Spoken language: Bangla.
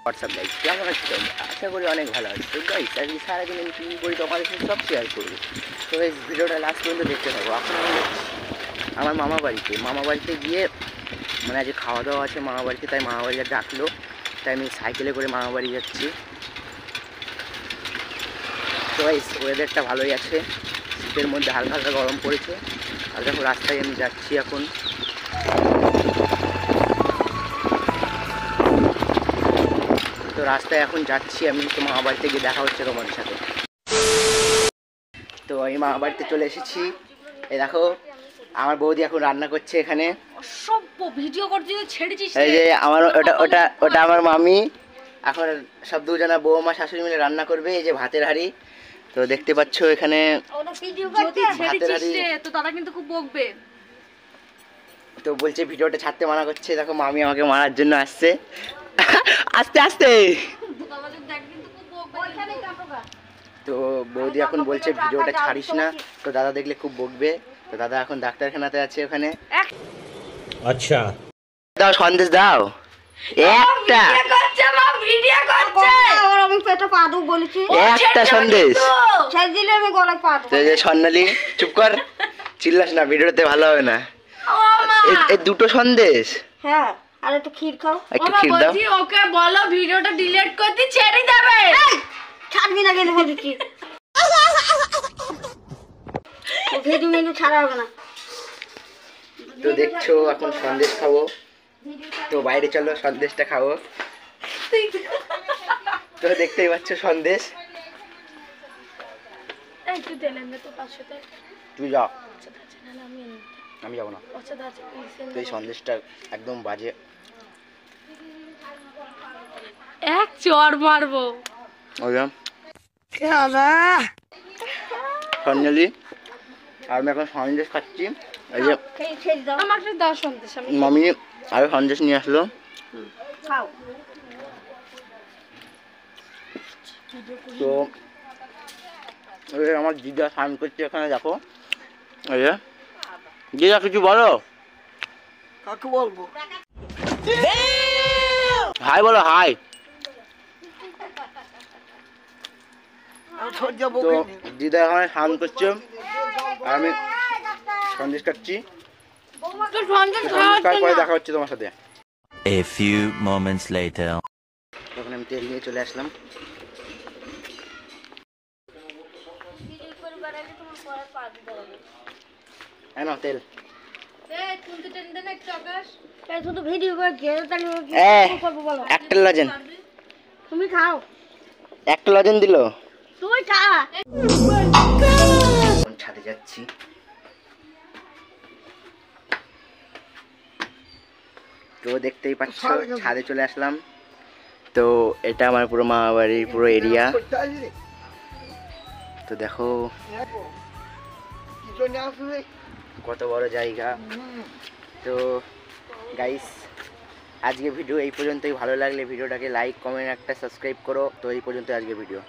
হোয়াটসঅ্যাপ গাইস, কেমন আছো তোমরা? আশা করি অনেক ভালো আছো। তো গাইস আজকে সারাদিন আমি কী করি তোমাদের সাথে সব শেয়ার করবো। তো গাইস ভিডিওটা লাস্ট পর্যন্ত দেখতে থাকবো। এখন আমি যাচ্ছি আমার মামা বাড়িতে গিয়ে মানে আজকে খাওয়া দাওয়া আছে মামা বাড়িতে, তাই মামা বাড়িতে ডাকলো, তাই আমি সাইকেলে করে মামা বাড়ি যাচ্ছি। তো গাইস ওয়েদারটা ভালোই আছে, শীতের মধ্যে হালকা হালকা গরম পড়েছে। আর দেখো রাস্তায় আমি যাচ্ছি এখন। তো রাস্তায় এখন যাচ্ছি আমি, তো মামা বাড়িতে গিয়ে দেখা হচ্ছে তোমাদের সাথে। তো আমি মামা বাড়িতে চলে এসেছি। এই দেখো আমার বৌদি এখন রান্না করছে এখানে। সব ভিডিও করতে ছেড়েছিস। এই যে আমার ওটা আমার মামি। এখন সব দুজনা বৌমা শাশুড়ি মিলে রান্না করবে। এই যে ভাতের হাঁড়ি, তো দেখতে পাচ্ছ এখানে ভাতের হাঁড়ি। তো দাদা কিন্তু খুব বকবে। তো বলছে ভিডিওটা ছাড়তে মানা করছে। দেখো মামি আমাকে মারার জন্য আসছে। আস্তে আস্তে। তো বৌদি এখন বলছে ভিডিওটা ছাড়িস না, তো দাদা দেখলে খুব বকবে। তো দাদা এখন ডাক্তারখানাতে আছে ওখানে। আচ্ছা দাও সন্দেশ দাও একটা, একটা সন্দেশ। স্বর্ণালী চুপ কর, চিল্লাস না, ভিডিওতে ভালো হবে না। এই দুটো সন্দেশ। হ্যাঁ, আর একটু ক্ষীর খাও। একটু ক্ষীর দাও। ওকে বলো ভিডিওটা ডিলিট করতে ছেড়ে দেবে। ছাড়বি না কেন বলছি? ভিডিও মেনু ছাড়া হবে না। তো দেখছো এখন সন্দেশ খাবো, তো বাইরে চলো সন্দেশটা খাবো। তো দেখতেই পাচ্ছ সন্দেশ। তুই যা, আমি যাবো না। তো এই সন্দেশটা একদম বাজে। এক চড় মারবো। স্বর্ণালী আর আমি এখন সন্দেশ খাচ্ছি। এই যে আমাকে দাও সন্দেশ। মামি আরো সন্দেশ নিয়ে আসলো। খাও। তো আমার দিদা স্নান করছে এখানে, দেখো। এই যে দিদা কিছু বলো। কাকে বলবো? হাই বলো, হাই। তো দিদা এখানে স্নান করছে আর আমি সন্দেশ খাচ্ছি। পরে দেখা হচ্ছে তোমার সাথে। A few moments later. তখন আমি তেল নিয়ে চলে আসলাম। হ্যাঁ না তেল শুধু ভিডিও করে একটা লজেন, তুমি খাও। একটা লজেন দিল। তুমি খা। ছাদে যাচ্ছি। তো দেখতেই পাচ্ছ ছাদে চলে আসলাম। তো এটা আমার পুরো মামা বাড়ির পুরো এরিয়া। তো দেখো কত বড় জায়গা। তো গাইস আজকে ভিডিও এই পর্যন্তই। ভালো লাগলে ভিডিওটাকে লাইক কমেন্ট একটা সাবস্ক্রাইব করো। তো এই পর্যন্ত আজকে ভিডিও।